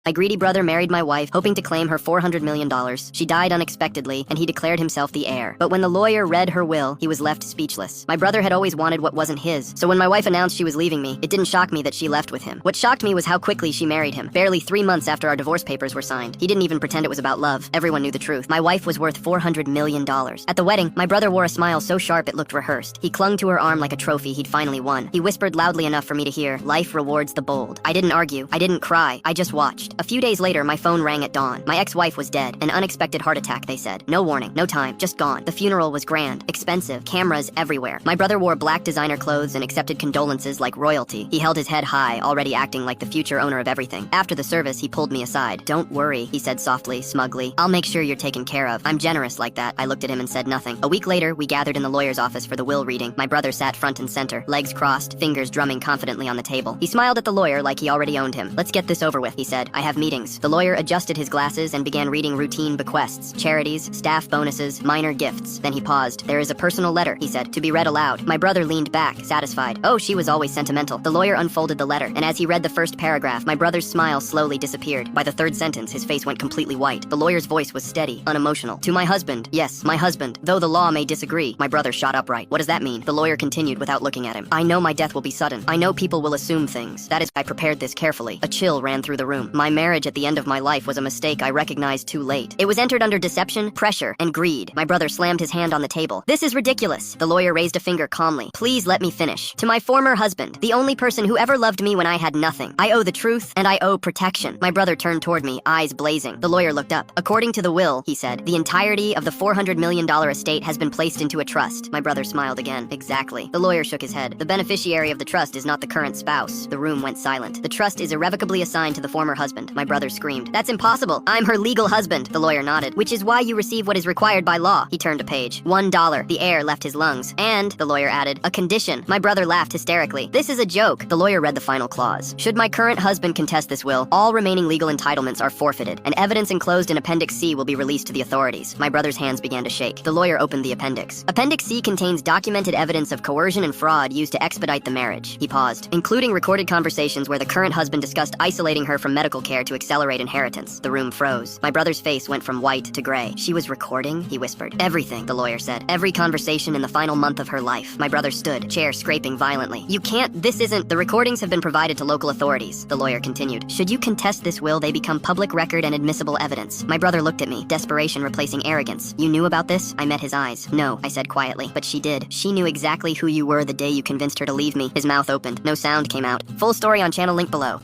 My greedy brother married my wife, hoping to claim her $400 million. She died unexpectedly, and he declared himself the heir. But when the lawyer read her will, he was left speechless. My brother had always wanted what wasn't his, so when my wife announced she was leaving me, it didn't shock me that she left with him. What shocked me was how quickly she married him, barely 3 months after our divorce papers were signed. He didn't even pretend it was about love. Everyone knew the truth. My wife was worth $400 million. At the wedding, my brother wore a smile so sharp it looked rehearsed. He clung to her arm like a trophy he'd finally won. He whispered loudly enough for me to hear, "Life rewards the bold." I didn't argue. I didn't cry. I just watched. A few days later, my phone rang at dawn. My ex-wife was dead. An unexpected heart attack, they said. No warning, no time, just gone. The funeral was grand, expensive, cameras everywhere. My brother wore black designer clothes and accepted condolences like royalty. He held his head high, already acting like the future owner of everything. After the service, he pulled me aside. "Don't worry," he said softly, smugly. "I'll make sure you're taken care of. I'm generous like that." I looked at him and said nothing. A week later, we gathered in the lawyer's office for the will reading. My brother sat front and center, legs crossed, fingers drumming confidently on the table. He smiled at the lawyer like he already owned him. "Let's get this over with," he said. "I have meetings." The lawyer adjusted his glasses and began reading routine bequests, charities, staff bonuses, minor gifts. Then he paused. "There is a personal letter," he said, "to be read aloud." My brother leaned back, satisfied. Oh, she was always sentimental. The lawyer unfolded the letter, and as he read the first paragraph, my brother's smile slowly disappeared. By the third sentence, his face went completely white. The lawyer's voice was steady, unemotional. "To my husband, yes, my husband, though the law may disagree." My brother shot upright. "What does that mean?" The lawyer continued without looking at him. "I know my death will be sudden. I know people will assume things. That is, I prepared this carefully." A chill ran through the room. My marriage at the end of my life was a mistake I recognized too late. It was entered under deception, pressure, and greed. My brother slammed his hand on the table. "This is ridiculous." The lawyer raised a finger calmly. "Please let me finish. To my former husband, the only person who ever loved me when I had nothing, I owe the truth, and I owe protection." My brother turned toward me, eyes blazing. The lawyer looked up. "According to the will," he said, "the entirety of the $400 million estate has been placed into a trust." My brother smiled again. "Exactly." The lawyer shook his head. "The beneficiary of the trust is not the current spouse." The room went silent. "The trust is irrevocably assigned to the former husband." My brother screamed. "That's impossible. I'm her legal husband." The lawyer nodded. "Which is why you receive what is required by law." He turned a page. $1. The air left his lungs. "And," the lawyer added, "a condition." My brother laughed hysterically. "This is a joke." The lawyer read the final clause. "Should my current husband contest this will, all remaining legal entitlements are forfeited, and evidence enclosed in Appendix C will be released to the authorities." My brother's hands began to shake. The lawyer opened the appendix. "Appendix C contains documented evidence of coercion and fraud used to expedite the marriage." He paused. "Including recorded conversations where the current husband discussed isolating her from medical care to accelerate inheritance." The room froze. My brother's face went from white to gray. "She was recording?" he whispered. "Everything," the lawyer said. "Every conversation in the final month of her life." My brother stood, chair scraping violently. "You can't, this isn't." "The recordings have been provided to local authorities," the lawyer continued. "Should you contest this will, they become public record and admissible evidence." My brother looked at me, desperation replacing arrogance. "You knew about this?" I met his eyes. "No," I said quietly. "But she did. She knew exactly who you were the day you convinced her to leave me." His mouth opened. No sound came out. Full story on channel link below.